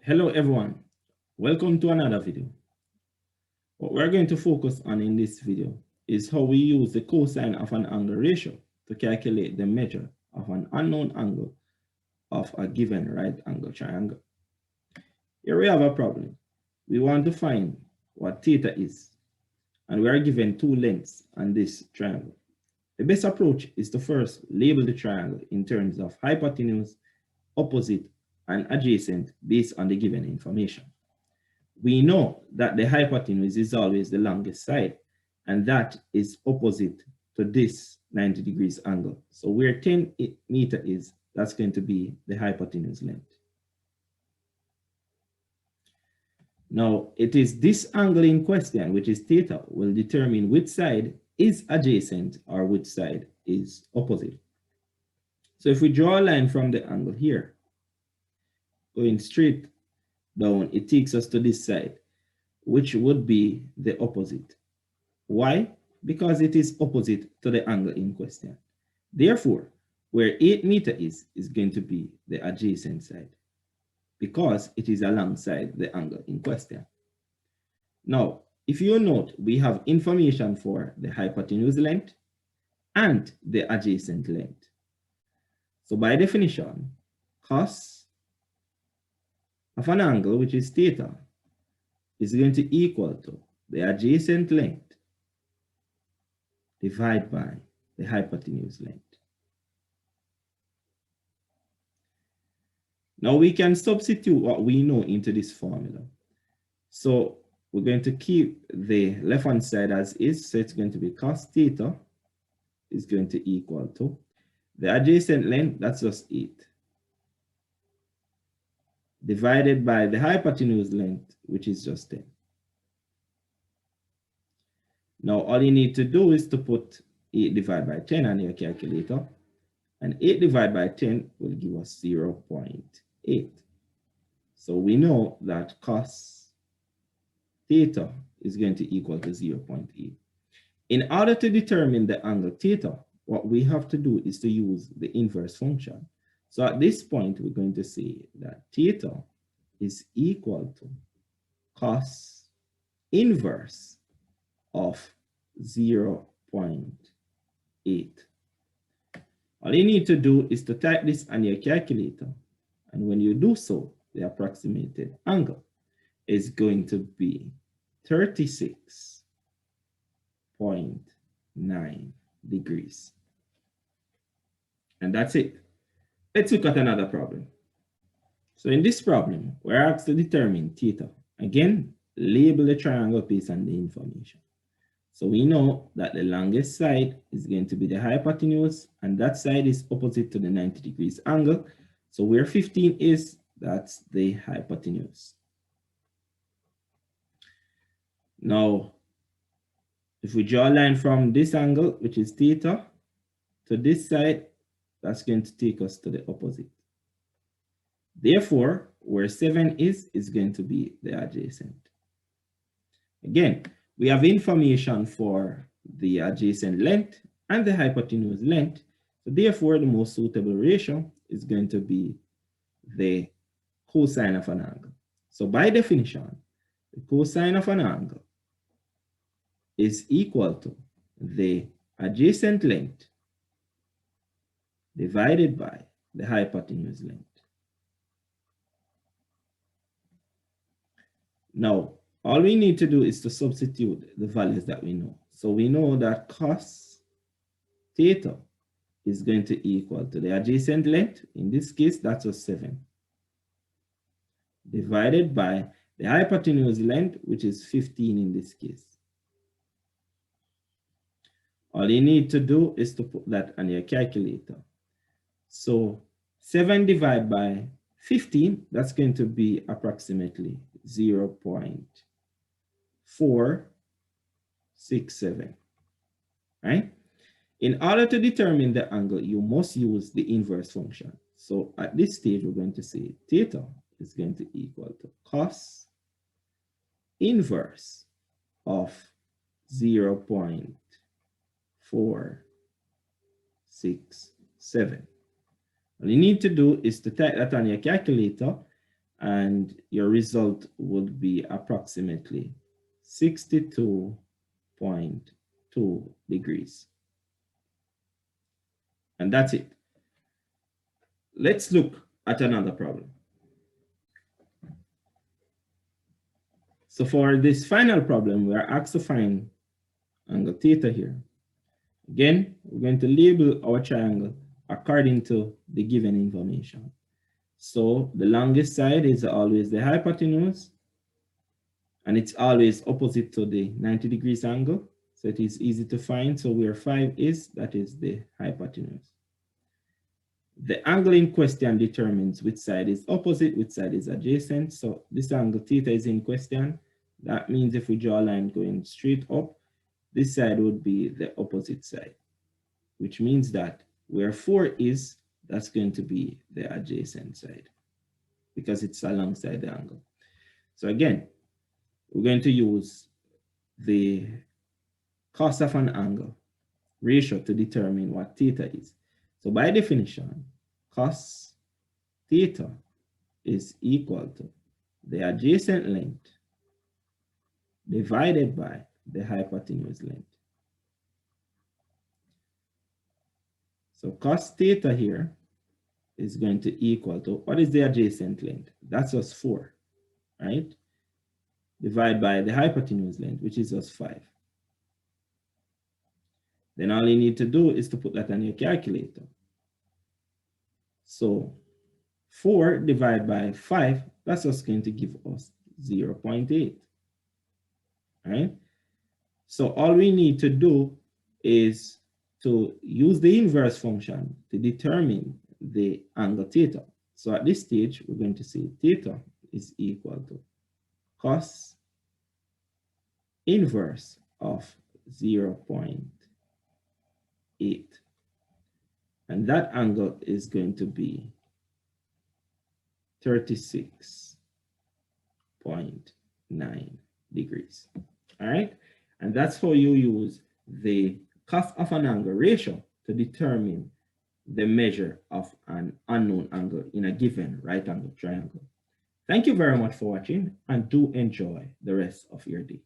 Hello everyone, welcome to another video. What we're going to focus on in this video is how we use the cosine of an angle ratio to calculate the measure of an unknown angle of a given right angle triangle. Here we have a problem. We want to find what theta is, and we are given two lengths on this triangle. The best approach is to first label the triangle in terms of hypotenuse, opposite, and adjacent based on the given information. We know that the hypotenuse is always the longest side, and that is opposite to this 90 degrees angle. So where 10 meter is, that's going to be the hypotenuse length. Now, it is this angle in question, which is theta, will determine which side is adjacent or which side is opposite. So if we draw a line from the angle here, going straight down, it takes us to this side, which would be the opposite. Why? Because it is opposite to the angle in question. Therefore, where 8 meter is going to be the adjacent side, because it is alongside the angle in question. Now, if you note, we have information for the hypotenuse length and the adjacent length. So by definition, cos of an angle, which is theta, is going to equal to the adjacent length divided by the hypotenuse length. Now we can substitute what we know into this formula. So we're going to keep the left-hand side as is, so it's going to be cos theta is going to equal to the adjacent length, that's just 8, divided by the hypotenuse length, which is just 10. Now, all you need to do is to put 8 divided by 10 on your calculator, and 8 divided by 10 will give us 0.8. So we know that cos theta is going to equal to 0.8. In order to determine the angle theta, what we have to do is to use the inverse function. So at this point, we're going to say that theta is equal to cos inverse of 0.8. All you need to do is to type this on your calculator. And when you do so, the approximated angle is going to be 36.9 degrees. And that's it. Let's look at another problem. So in this problem, we're asked to determine theta. Again, label the triangle based on the information. So we know that the longest side is going to be the hypotenuse, and that side is opposite to the 90 degrees angle. So where 15 is, that's the hypotenuse. Now, if we draw a line from this angle, which is theta, to this side, that's going to take us to the opposite. Therefore, where 7 is going to be the adjacent. Again, we have information for the adjacent length and the hypotenuse length. So therefore, the most suitable ratio is going to be the cosine of an angle. So by definition, the cosine of an angle is equal to the adjacent length divided by the hypotenuse length. Now, all we need to do is to substitute the values that we know. So we know that cos theta is going to equal to the adjacent length, in this case, that's a 7, divided by the hypotenuse length, which is 15 in this case. All you need to do is to put that on your calculator. So 7 divided by 15, that's going to be approximately 0.467, right? In order to determine the angle, you must use the inverse function. So at this stage, we're going to say theta is going to equal to cos inverse of 0.467. All you need to do is to type that on your calculator, and your result would be approximately 62.2 degrees. And that's it. Let's look at another problem. So for this final problem, we are asked to find angle theta here. Again, we're going to label our triangle according to the given information. So the longest side is always the hypotenuse, and it's always opposite to the 90 degrees angle. So it is easy to find. So where 5 is, that is the hypotenuse. The angle in question determines which side is opposite, which side is adjacent. So this angle theta is in question. That means if we draw a line going straight up, this side would be the opposite side, which means that where 4 is, that's going to be the adjacent side because it's alongside the angle. So again, we're going to use the cos of an angle ratio to determine what theta is. So by definition, cos theta is equal to the adjacent length divided by the hypotenuse length. So cos theta here is going to equal to, what is the adjacent length? That's just 4, right? Divide by the hypotenuse length, which is just 5. Then all you need to do is to put that on your calculator. So 4 divided by 5, that's just going to give us 0.8, right? So all we need to do is to use the inverse function to determine the angle theta. So at this stage, we're going to say theta is equal to cos inverse of 0.8. And that angle is going to be 36.9 degrees. All right. And that's how you use the cos of an angle ratio to determine the measure of an unknown angle in a given right angle triangle. Thank you very much for watching, and do enjoy the rest of your day.